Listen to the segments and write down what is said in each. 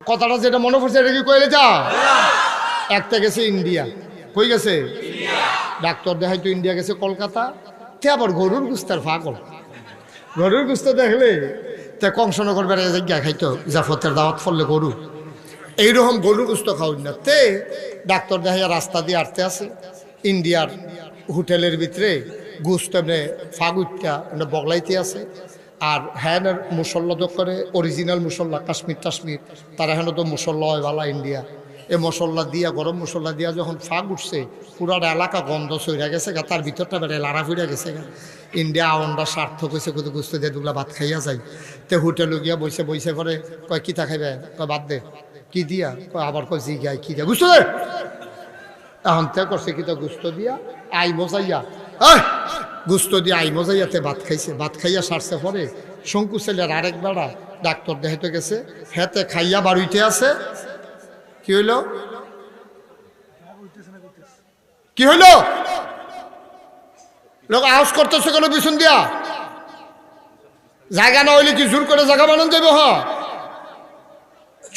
কথাটা যেটা মনে পড়ছে এটা কি কইলে যা একটা গেছে ইন্ডিয়া কই গেছে ডাক্তার দেখাই তো ইন্ডিয়া গেছে কলকাতা তে আবার গরুর গুস্তার ফাঁকল গরুর গুস্ত দেখলে তে কংসনগর বেড়ে জায়গা খাইতো জাফতের দাওয়াত ফললে গরু এইরকম গরুর গুস্ত খাওয়াই না তে ডাক্তার দেখাইয়া রাস্তা দিয়ে আটতে আছে ইন্ডিয়ার হোটেলের ভিতরে গুস্ত এমনি ফাগুইটা এমনি বগলাইতে আছে আর হ্যাঁ মুসল্লা তো করে অরিজিনাল মুসল্লা কাশ্মীর টাশ্মীর তারা হেন তো মুসল্লা হয় ভালা ইন্ডিয়া এই মশলা দিয়া গরম মশলা দিয়া যখন ফাঁক উঠছে পুরাটা এলাকা গন্ধ সইরা গেছে গা তার ভিতরটা বেড়ে লাড়া ফিরা গেছে গা ইন্ডিয়া আওয়ানটা সার্থক হয়েছে কত গুস্ত দিয়ে দুগুলা ভাত খাইয়া যায় তে হোটেলে গিয়া বসে বসে পরে কয় কিতা খাইবে কয় বাদ দে কি দিয়া কয় আবার কয় জি গাই কি দিয়া গুস্ত দে এখন তে করছে কিতা গুস্ত দিয়া আই মজাইয়া গুস্ত দিয়ে আই মজাইয়াতে ভাত খাইছে ভাত খাইয়া সারছে পরে শঙ্কু ছেলের আরেক বেড়া ডাক্তার দেখাইতে গেছে হেতে খাইয়া বাড়িতে আছে কি হইল কি হইল লোক আওয়াজ করতেছে কেন পিছন দিয়া জায়গা না হইলে কি জোর করে জায়গা বানান দেবে হ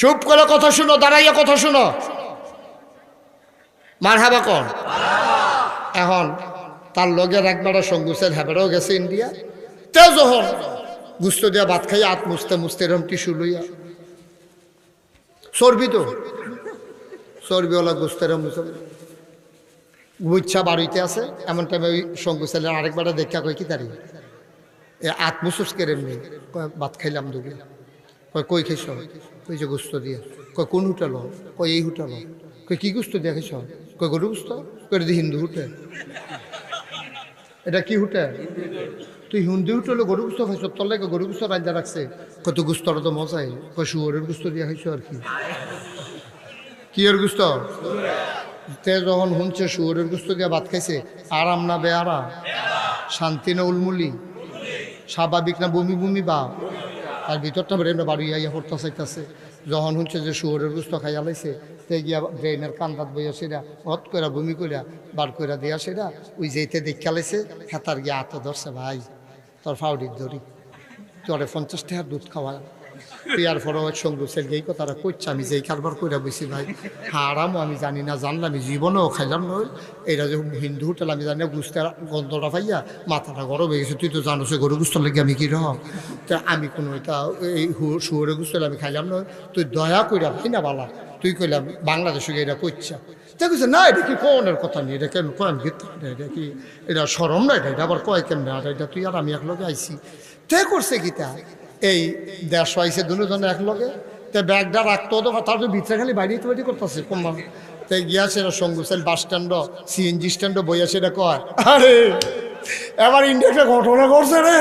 চুপ করে কথা শুনো দাঁড়াইয়া কথা শুনো মার হাবা কর এখন তার লগের একবারে সঙ্গুসের হ্যাবেরও গেছে ইন্ডিয়া তে যখন গুস্ত দিয়া ভাত খাইয়া আত মুছতে মুছতে এরম টিস্যু লইয়া চর্বি তো চর্বিওয়ালা গুস্তের বুচ্ছা বাড়িতে আছে এমন টাইমে ওই সঙ্গু ছেলের আরেকবারে দেখা কই কি তারি এ আত্মসুস কেড়ে এমনি ভাত খাইলাম দুগে কয় কই খাইছ কই যে গুস্ত দিয়ে কয় কোন হোটেল কয় এই হোটেল কই কি গুস্ত দিয়ে খাইছ কয় গরু গুস্ত কই দি হিন্দু হোটেল এটা কি হোটেল তুই হিন্দু হোটেলে গরু গুস্ত খাইছ তোর লাগে গরু গুস্ত রাজা রাখছে কত গুস্তর তো মজাই কয় শুয়োরের গুস্ত দিয়ে খাইছ আর কি কি এর গুস্ত তে যখন শুনছে শুয়োরের গুস্ত দিয়ে ভাত খাইছে আরাম না বেয়ারা শান্তি না উলমুলি স্বাভাবিক না বমি বমি বা তার ভিতরটা বেড়ে বাড়ি আইয়া পড়তে চাইতেছে যখন শুনছে যে শুয়োরের গুস্ত খাইয়া লাইছে তে গিয়া ব্রেনের কান্দাত বইয়া সেরা হট করে বমি করিয়া বার করে দিয়া সেরা ওই যেতে দেখা লাইছে হেতার গিয়া হাতে ধরছে ভাই তোর ফাউডির ধরি তোরে 50 টাকার দুধ খাওয়া পিয়ার ফরো সঙ্গু সেল এই কথাটা কইছে আমি যেই কারবার কইরা বসি ভাই হারামও আমি জানি না জানলাম আমি জীবনেও খাইলাম নয় এটা যে হিন্দু হোটেল আমি জানি না গুস্তের গন্ধটা পাইয়া মাথাটা গরম হয়ে গেছে তুই তো জানো সে গরু গুস্তর লেগে আমি কীরকম তা আমি কোনো এটা এই শুয়োরের গুস্তর আমি খাইলাম নয় তুই দয়া কইরা ভাই না বালা তুই কইলাম বাংলাদেশে এটা কইছা দেখছে না এটা কি কোনের কথা নেই এটা কেন কোরআন গীত এটা কি এটা সরম না এটা আবার কয় কেমন আর এটা তুই আর আমি একলগে আইছি তে করছে গীতা এই 150 আইসে দুজনে একলগে তে ব্যাগটা রাখতো তো তার তো ভিতরে খালি বাইরে তৈরি করতেছে কমা তে গিয়া সেটা সঙ্গুসেল বাস স্ট্যান্ড সিএনজি স্ট্যান্ড বইয়া সেটা কয় আরে এবার ইন্ডিয়াতে ঘটনা করছে রে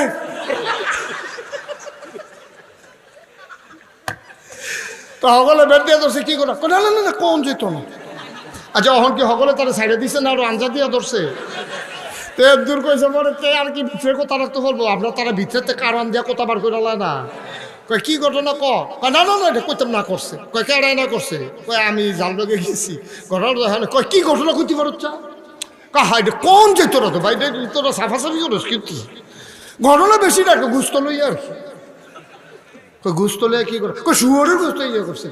তো সকলে বেড দিয়ে ধরছে কি করে না না না কোন যেত না আচ্ছা অহন কি সকলে তারা সাইডে দিচ্ছে না আরো আঞ্জা দিয়া ধরছে তে দূর কইছে পরে তে আর কি ভিতরে কথা রাখতে বলবো আপনার তারা ভিতরে কারণ দিয়া কথা বার করে না কয় কি ঘটনা কয় না না না এটা কইতাম না করছে কয় কেডাই না করছে কয় আমি জাল লগে গেছি ঘটনা কয় কি ঘটনা কইতে পারছ কয় হাই রে কোন যে তোরা তো ভাই তোরা সাফাসাফি করিস কিন্তু ঘটনা বেশি না গুস্ত লই আর কি কয় গুস্ত লইয়া কি করে কয় শুয়োরের গুস্ত ইয়ে করছে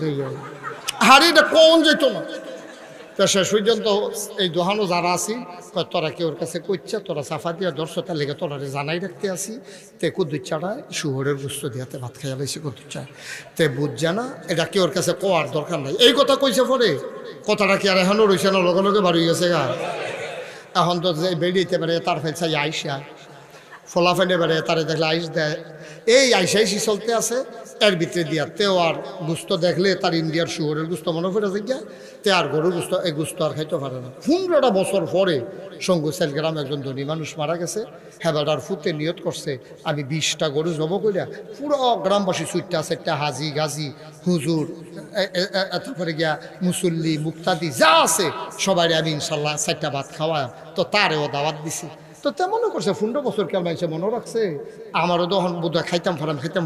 হারে এটা কোন যেত না তা শেষ পর্যন্ত এই দোহানো যারা আছি তোরা কেউর কাছে কইছা তোরা সাফা দিয়া দর্শতার লেগে তোরা জানাই রাখতে আসি তে কুদুচ্চাটা শুয়োরের গুস্ত দিয়াতে ভাত খাইয়া লাইছি কুদুচ্চা তে বুঝছে না এটা কেউর কাছে কোয়ার দরকার নাই এই কথা কইছে পরে কথাটা কি আর এখনও রয়েছে না লগে লগে বাড়ি গেছে গা এখন তো যে বেরিয়েতে পারে তার ফেলছে আইসা ফোলা ফেলে বেড়ে তারে দেখলে আইস দেয় এই আইসাইসি চলতে আছে এর ভিতরে দিয়া তেও আর গুস্ত দেখলে তার ইন্ডিয়ার শুয়োরের গুস্ত মনে পড়ে গিয়া তে আর গরুর গুস্ত এই গুস্ত আর খাইতে পারে না 15টা বছর পরে সঙ্গুসেল গ্রাম একজন ধনী মানুষ মারা গেছে হেবাটার ফুতে নিয়ত করছে আমি 20টা গরু জব করিয়া পুরো গ্রামবাসী সুইটটা সেটটা হাজি গাজি হুজুর তারপরে গিয়া মুসল্লি মুক্তাদি যা আছে সবাই আমি ইনশাল্লাহ 4টা ভাত খাওয়া তো তারেও দাওয়াত দিছি তো তেমনও করছে 15 বছর কেমন আছে মনে রাখছে আমারও তখন বোধহয় খাইতাম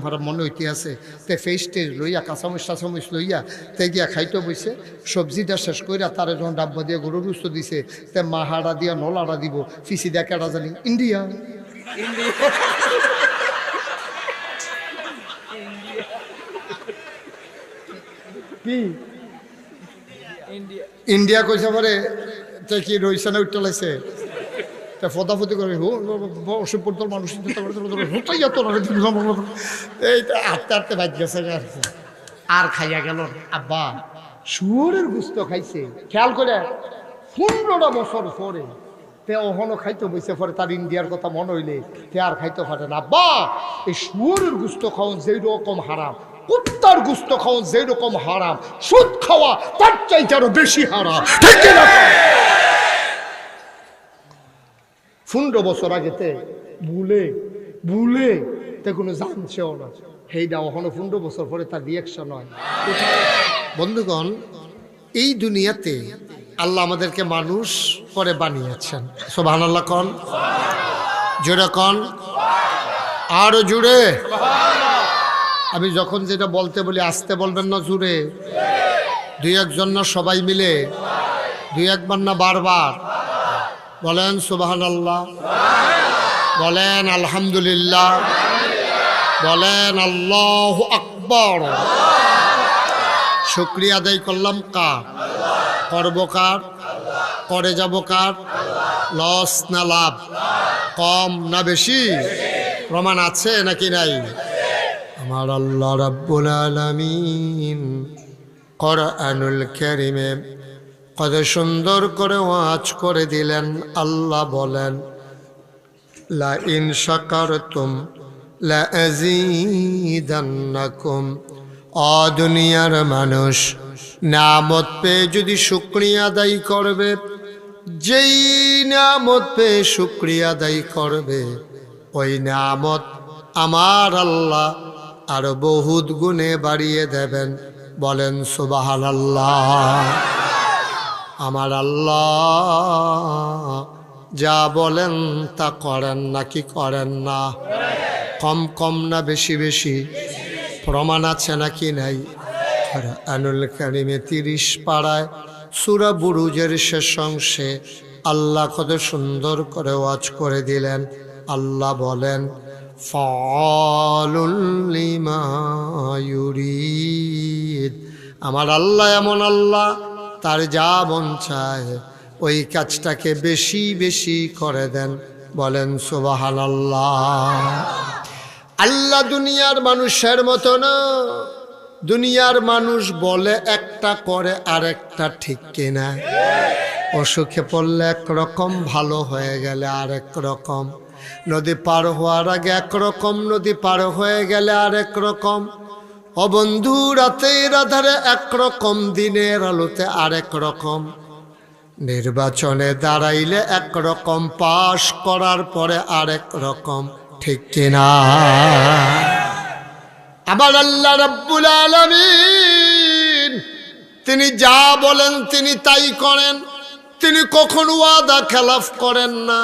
ফারাম মনে হইতে আছে তে ফেস টেস লইয়া কাঁচামরিচ টাচামরিচ লইয়া তে গিয়া খাইতে বইছে সবজিটা শেষ কইরা তারে যখন ডাব্বা দিয়ে গরুর গুস্ত দিছে তে মাহাড়া দিয়া নলাড়া দিব ফিসি দিয়া কেডা জানি ইন্ডিয়া কি ইন্ডিয়া কইছে পরে তে কি রইছে না উঠতে লাগছে তা ফতাফতি করে অসুখ পড়তো মানুষ এই আস্তে আস্তে বাজ গেছে আর খাইয়া গেল আব্বা শুয়োরের গুস্ত খাইছে খেয়াল করে 15টা বছর পরে তে ওহনো খাইতে বসে পরে তার ইন্ডিয়ার কথা মনে হইলে তে আর খাইতে পারে না আব্বা এই শুয়োরের গুস্ত খাওয়ান যেই রকম হারাম কুত্তার গুস্ত খাওয়ান যেই রকম হারাম সুদ খাওয়া তার চাইতে আরো বেশি হারাম ঠিক না 15 বছর আগেতে ভুলে তে কোনো জানছেও না সেইটা ওখানে 15 বছর পরে তার রিয়াকশন হয় বন্ধুগণ এই দুনিয়াতে আল্লাহ আমাদেরকে মানুষ করে বানিয়েছেন সুবহানাল্লাহ কোন জোরে কোন আরো জুড়ে আমি যখন যেটা বলতে বলি আসতে বলবেন না জুড়ে দুই একজন না সবাই মিলে দুই একবার না বারবার বলেন সুবহানাল্লাহ বলেন আলহামদুলিল্লাহ বলেন আল্লাহু আকবার শুকরিয়া আদায় করলাম কার করব কার করে যাব কার লস না লাভ কম না বেশি প্রমাণ আছে নাকি নাই আমার আল্লাহ রাব্বুল আলামিন কোরআনুল কারীমে কত সুন্দর করে ওয়াজ করে দিলেন আল্লাহ বলেন লা ইন শাকারতুম লা আযীদান্নাকুম ও দুনিয়ার মানুষ নিয়ামত পেয়ে যদি শুকরিয়া আদায় করবে যেই নিয়ামত পেয়ে শুকরিয়া আদায় করবে ওই নিয়ামত আমার আল্লাহ আরো বহুত গুণে বাড়িয়ে দেবেন বলেন সুবহানাল্লাহ আমার আল্লাহ যা বলেন তা করেন নাকি করেন না কম কম না বেশি বেশি প্রমাণ আছে নাকি নাই কোরআনুল কারীমে 30 পারায় সূরা বুরুজের শেষ অংশে আল্লাহ কত সুন্দর করে ওয়াজ করে দিলেন আল্লাহ বলেন ফাআলুল লিমা ইউরিদ আমার আল্লাহ এমন আল্লাহ তার যা মন চায় ওই কাজটাকে বেশি বেশি করে দেন বলেন সুবহানাল্লাহ আল্লাহ দুনিয়ার মানুষের মতো না দুনিয়ার মানুষ বলে একটা করে আরেকটা ঠিক কিনা অসুখে পড়লে একরকম ভালো হয়ে গেলে আরেক রকম নদী পার হওয়ার আগে একরকম নদী পার হয়ে গেলে আরেক রকম ও বন্ধু রাতের আধারে একরকম দিনের আলোতে আরেক রকম নির্বাচনে দাঁড়াইলে একরকম পাশ করার পরে আরেক রকম ঠিক কিনা আমার আল্লাহ রাব্বুল আলামিন তিনি যা বলেন তিনি তাই করেন তিনি কখনো ওয়াদা খেলাফ করেন না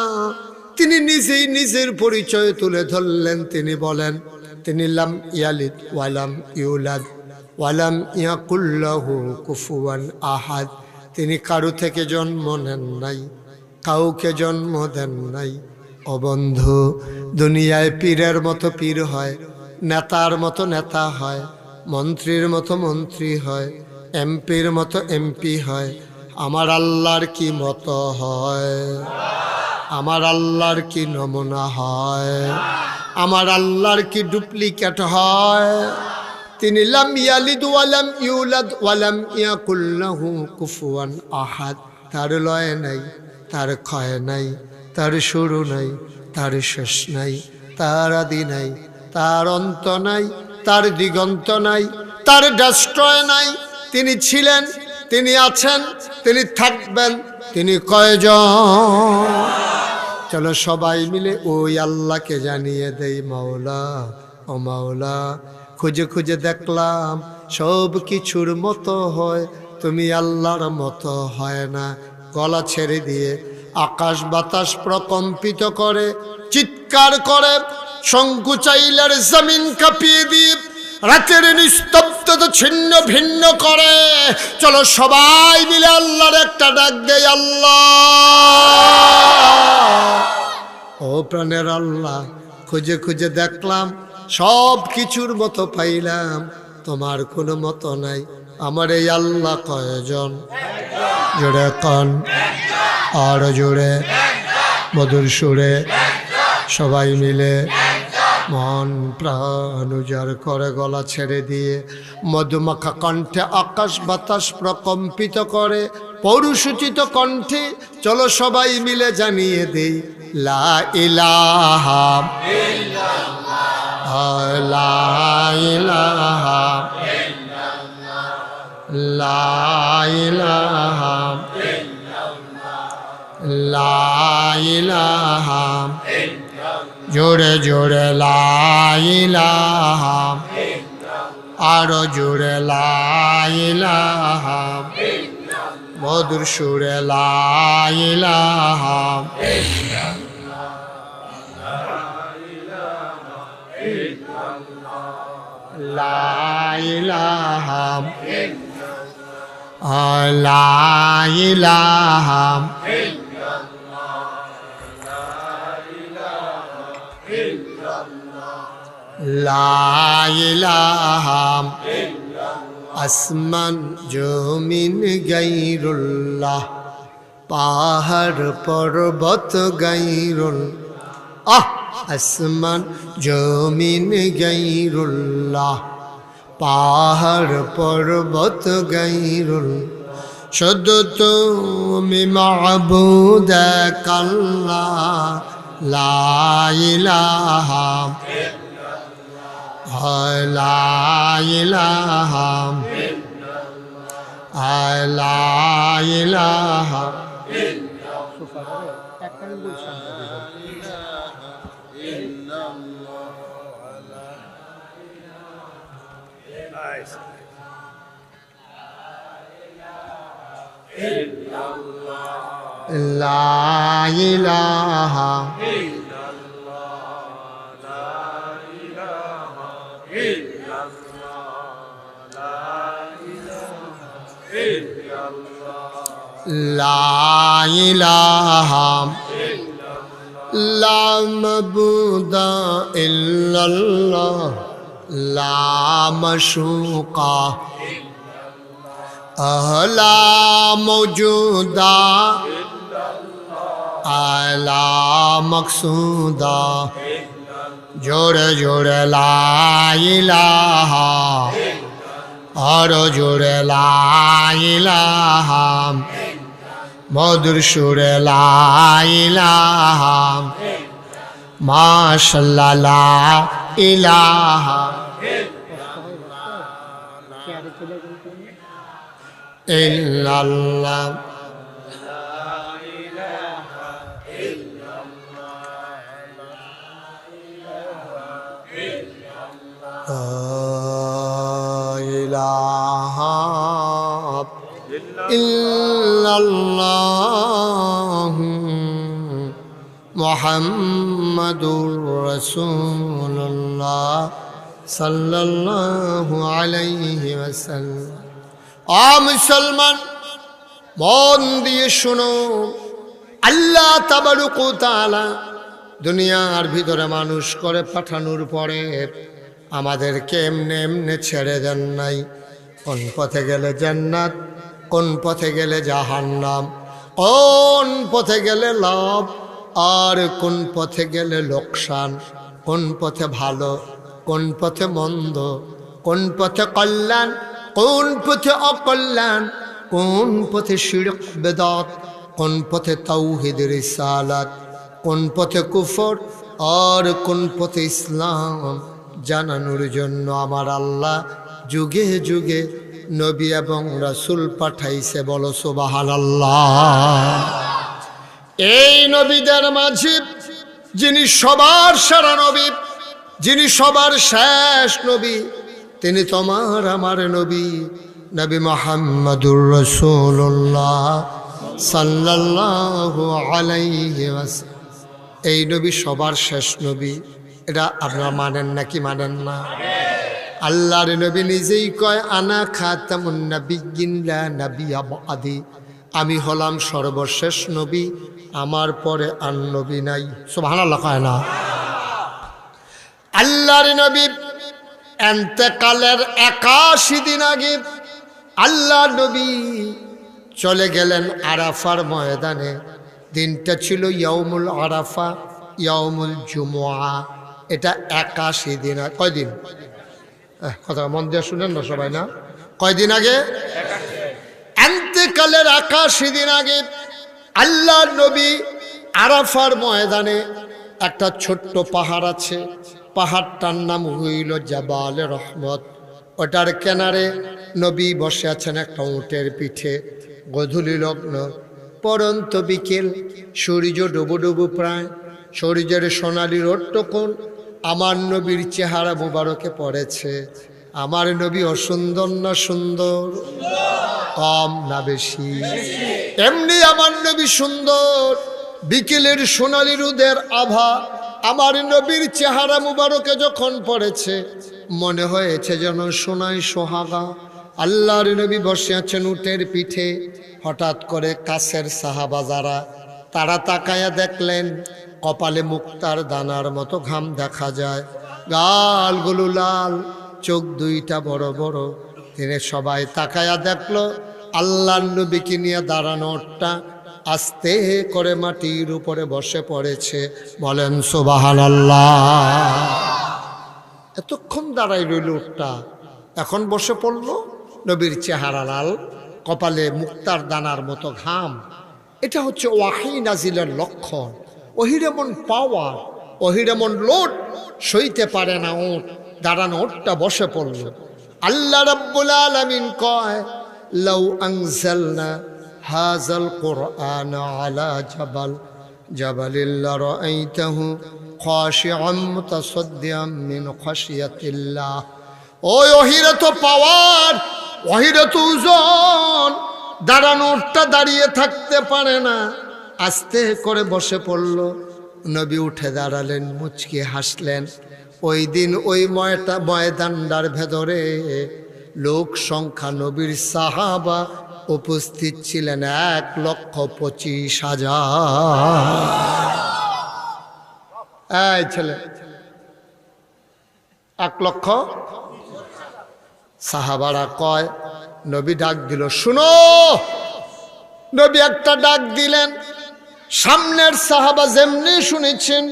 তিনি নিজেই নিজের পরিচয় তুলে ধরলেন তিনি বলেন তিনি লাম ইয়ালিদ ওয়ালাম ইউলাদ ওয়ালাম ইয়াকুল লাহু কুফুয়ান আহাদ তিনি কারো থেকে জন্ম নেন নাই কাউকে জন্ম দেন নাই ও বন্ধু দুনিয়ায় পীরের মতো পীর হয় নেতার মতো নেতা হয় মন্ত্রীর মতো মন্ত্রী হয় এমপির মতো এমপি হয় আমার আল্লাহর কি মতো হয় আমার আল্লাহর কি নমুনা হয় আমার আল্লাহর কি ডুপ্লিকেট হয় তিনি লাম ইয়ালিদ ওয়ালাম ইউলাদ ওয়ালাম ইয়াকুল লাহু কুফুয়ান আহাদ তার লয় নাই তার ক্ষয় নাই তার শুরু নাই তার শেষ নাই তার আদি নাই তার অন্ত নাই তার দিগন্ত নাই তার ডেস্ট্রয় নাই তিনি ছিলেন তিনি আছেন তিনি থাকবেন তিনি কয়জন চলো সবাই মিলে ওই আল্লাহকে জানিয়ে দেই মাওলা ও মাওলা খুঁজে খুঁজে দেখলাম সব কিছুর মতো হয় তুমি আল্লাহর মতো হয় না গলা ছেড়ে দিয়ে আকাশ বাতাস প্রকম্পিত করে চিৎকার করে সংকুচাইলার জমিন কাঁপিয়ে দিয়ে রাতের নিস্তব্ধতা ছিন্ন ভিন্ন করে চলো সবাই মিলে আল্লাহর একটা ডাক দেই আল্লাহ ও প্রাণের আল্লাহ খুঁজে খুঁজে দেখলাম সব কিছুর মতো পাইলাম তোমার কোনো মতো নাই আমার এই আল্লাহ কয়জন? জোরে কন, আর জোরে, মধুর সুরে, সবাই মিলে মন প্রাণ উজাড় করে গলা ছেড়ে দিয়ে মধুমাখা কণ্ঠে আকাশ বাতাস প্রকম্পিত করে পৌরুষোচিত কণ্ঠে চলো সবাই মিলে জানিয়ে দেই লা ইলাহা ইল্লাল্লাহ, লা ইলাহা ইল্লাল্লাহ, লা ইলাহা ইল্লাল্লাহ, লা ইলাহা ইল্লাল্লাহ, জোরে জোরে লা ইলাহা ইল্লাল্লাহ, আরো জোরে লা ইলাহা ইল্লাল্লাহ, মধুর সুরে লা ইলাহা ইল্লাল্লাহ, লা ইলাহা ইল্লাল্লাহ, লা ইলাহা লা ইলাহা আসমান জমিন গায়রুল্লাহ, পাহাড় পর্বত গায়রুল, আসমান জমিন গায়রুল্লাহ, পাহাড় পর্বত গায়রুল, শুধু তুমি মাবুদ এক আল্লাহ, লা ইলাহা লা ইলাহা লা ইলাহা লা ইলাহা লা ইলাহা লা মাবুদা ইল্লাল্লাহ, লা মাশুকা লা মওজুদা লা মকসুদা, জোরে জোরে লা ইলাহা, আরো জোরে লা ইলাহা, মধুর সুরে লা ইলাহা, মাশাআল্লাহ লা ইলাহা ইল্লাল্লাহ, ইলাহা ইল্লাল্লাহ মুহাম্মাদুর রাসূলুল্লাহ সাল্লাল্লাহু আলাইহি ওয়াসাল্লাম। মুসলমান মন দিয়ে শুনো, আল্লাহ তাবারক ওয়া তাআলা দুনিয়ার ভিতরে মানুষ করে পাঠানোর পরে আমাদেরকে এমনি এমনি ছেড়ে দেন নাই। কোন পথে গেলে জান্নাত, কোন পথে গেলে জাহান্নাম, কোন পথে গেলে লাভ আর কোন পথে গেলে লোকসান, কোন পথে ভালো, কোন পথে মন্দ, কোন পথে কল্যাণ, কোন পথে অকল্যাণ, কোন পথে শিরক বেদাত, কোন পথে তাওহীদ রিসালাত, কোন পথে কুফর আর কোন পথে ইসলাম জানানোর জন্য আমার আল্লাহ যুগে যুগে নবী এবং রাসূল পাঠাইছে। বলো সুবহানাল্লাহ। এই নবীদের মাঝে যিনি সবার সেরা নবী, যিনি সবার শেষ নবী, তিনি তোমার আমার নবী, নবী মুহাম্মদুর রাসূলুল্লাহ সাল্লাল্লাহু আলাইহি ওয়াসাল্লাম। এই নবী সবার শেষ নবী। এটা আপনারা মানেন নাকি মানেন না? আল্লাহর নবী নিজেই কয় আনা খাতামুন নাবিয়্যিন লা নাবিয়্যা বাদি, আমি হলাম সর্বশেষ নবী, আমার পরে আর নবী নাই। সুবহানাল্লাহ কয় না? আল্লাহর নবী ইন্তেকালের 81 দিন আগে আল্লাহ নবী চলে গেলেন আরাফার ময়দানে। দিনটা ছিল ইয়াউমুল আরাফা, ইয়াউমুল জুমুআ। এটা 81 দিন। কয়দিন? কথা মন দিয়ে শুনেন না সবাই, না কয়দিন আগে? এন্তেকালের 81 দিন আগে আল্লাহ নবী আরাফার ময়দানে, একটা ছোট্ট পাহাড় আছে, পাহাড়টার নাম হইল জাবালে রহমত। ওটার কেনারে নবী বসে আছেন একটা উটের পিঠে। গধূলি লগ্ন, পরন্ত বিকেল, সূর্য ডুবু ডুবু প্রায়, সূর্যের সোনালি রোদটুকুন আমার নবীর চেহারা মুবারকে পড়েছে। আমার নবী অসুন্দর না সুন্দর? কম না বেশি? এমনি আমার নবী সুন্দর। বিকেলের সোনালি রোদের আভা আমার নবীর চেহারা মুবারকে যখন পড়েছে, মনে হয়েছে যেন সোনায় সোহাগা। আল্লাহর নবী বসে আছেন উটের পিঠে। হঠাৎ করে কাছের সাহাবা যারা, তারা তাকায়া দেখলেন কপালে মুক্তার দানার মতো ঘাম দেখা যায়, গালগুলো লাল, চোখ দুইটা বড় বড়। তিনি সবাই তাকায়া দেখলো আল্লাহর নবীকে নিয়ে দাঁড়ানো উটটা আস্তে করে মাটির উপরে বসে পড়েছে। বলেন সুবহানাল্লাহ। এতক্ষণ দাঁড়াই রইল উটটা, এখন বসে পড়লো। নবীর চেহারা লাল, কপালে মুক্তার দানার মতো ঘাম। এটা হচ্ছে ওয়াহি নাজিলের লক্ষণ। ওহির এমন পাওয়ার, ওহির এমন লোড সইতে পারে না উট। দাঁড়ানো উটটা বসে পড়ল। আল্লাহ রাব্বুল আলামিন কয়, লাউ আনজালনা হাযাল কুরআন আলা জাবালিল লারাআইতাহু খাশিআম মুতাসাদ্দিআম মিন খাশিয়াতিল্লাহ। ওই ওহিরে তো পাওয়ার, ওহিরে তো ওজন। দাঁড়ানো উটটা দাঁড়িয়ে থাকতে পারে না, আস্তে করে বসে পড়ল। নবী উঠে দাঁড়ালেন, মুচকি হাসলেন। ওই দিন ওই ময়দানটার ভেতরে লোক সংখ্যা, নবীর সাহাবা উপস্থিত ছিলেন 1,25,000। এই ছেলে, 1,00,000 সাহাবারা কয়, নবী ডাক দিল, শুনো। নবী একটা ডাক দিলেন। সামনের সাহাবা যেমনি শুনেছেন,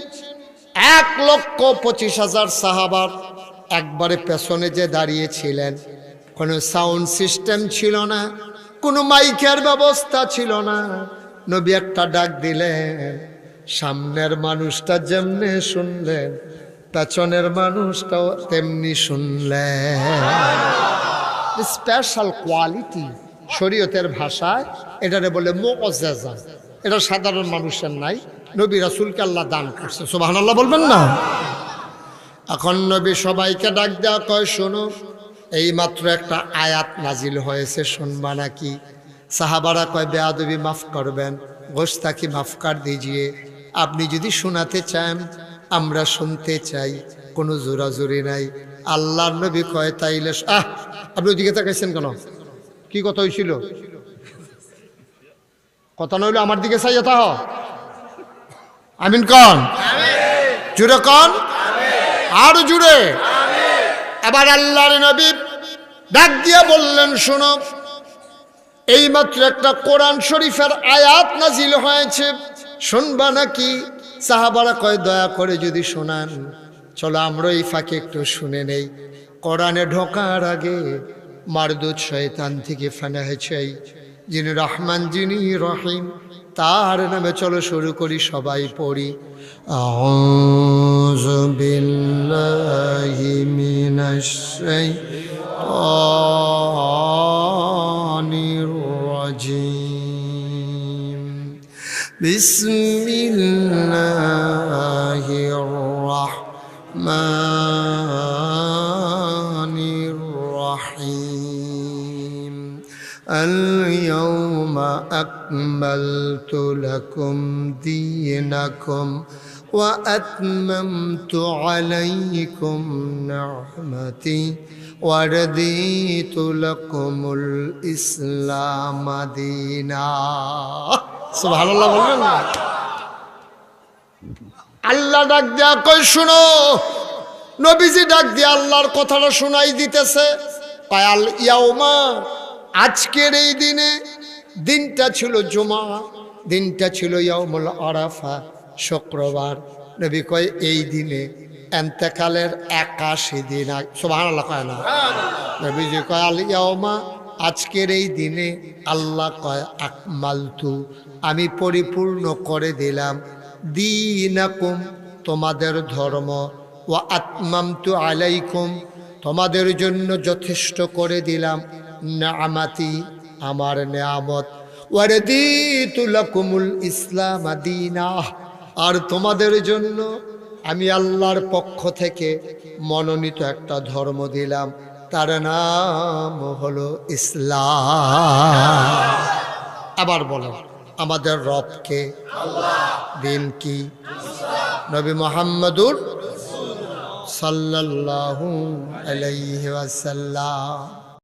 1,25,000 সাহাবার একবারে পেছনে যে দাঁড়িয়েছিলেন। কোনো সাউন্ড সিস্টেম ছিল না, কোনো মাইকের ব্যবস্থা ছিল না। নবী একটা ডাক দিলেন, সামনের মানুষটা যেমনি শুনলেন, পেছনের মানুষটাও তেমনি শুনলেন। স্পেশাল কোয়ালিটি, শরীয়তের ভাষায় এটারে বলে মুআজ্জাজা। এটা সাধারণ মানুষের নাই, নবী রাসূলকে আল্লাহ দান করছে। সুবহানাল্লাহ বলবেন না? এখন নবী সবাইকে ডাক দেওয়া কয়, শোনো, এই মাত্র একটা আয়াত নাজিল হয়েছে, শুনবা নাকি? সাহাবারা কয়, বেয়াদবি মাফ করবেন, গোস্তাকি মাফ কর দিজিয়ে। আপনি যদি শোনাতে চান আমরা শুনতে চাই, কোনো জোরাজুরি নাই। আল্লাহর নবী কয়, তাইলে আপনি ওইদিকে তাকাইছেন কেন? কি কথা হয়েছিল? কথা নইলো আমার দিকে চাইয়া তাহ। আমিন কন, জুড়ে কন, আরো জুড়ে। এবার আল্লাহর নবী ডাক দিয়ে বললেন, শোনো, এইমাত্র একটা কোরআন শরীফের আয়াত নাজিল হয়েছে, শুনবা নাকি? সাহাবারা কয়, দয়া করে যদি শোনান, চলো আমরা এই ফাঁকে একটু শুনে নেই। কোরআনে ঢোকার আগে মারদুদ শয়তান থেকে ফানাহ চাই, যিনি রহমান, যিনি রহিম, তার নামে চলো শুরু করি, সবাই পড়ি। আউযু বিল্লাহি মিনাশ শাইতানির রাজিম। বিসমিল্লাহির রাহমানির রাহিম। اليوم أكملت لكم دينكم وأتممت عليكم نعمتي ورضيت لكم الإسلام دينا। سبحان الله বলবেন না? আল্লাহ ডাক দিয়া কই, শুনো। নবীজি ডাক দিয়া আল্লাহর কথাটা শোনাই দিতেছে। কায়াল ইয়াউমা, আজকের এই দিনে, দিনটা ছিল জুমা, দিনটা ছিল ইয়াউমুল আরাফা, শুক্রবার। নবী কয় এই দিনে এন্তেকালের 81 দিন আগে, সুবহানাল্লাহ কয় না? নবীজি কয় আল ইয়াউমা, আজকের এই দিনে আল্লাহ কয় আকমালতু, আমি পরিপূর্ণ করে দিলাম দীনাকুম, তোমাদের ধর্ম, ওয়া আতমামতু আলাইকুম, তোমাদের জন্য যথেষ্ট করে দিলাম নিয়ামতি, আমার নিয়ামত, ওয়ারদিতু লাকুমুল ইসলাম দীনা, আর তোমাদের জন্য আমি আল্লাহর পক্ষ থেকে মনোনীত একটা ধর্ম দিলাম, তার নাম হলো ইসলাম। আবার বলো, আমাদের রবকে, দিন কি? নবী মুহাম্মদুর সাল্লাল্লাহু আলাইহি ওয়াসাল্লাম।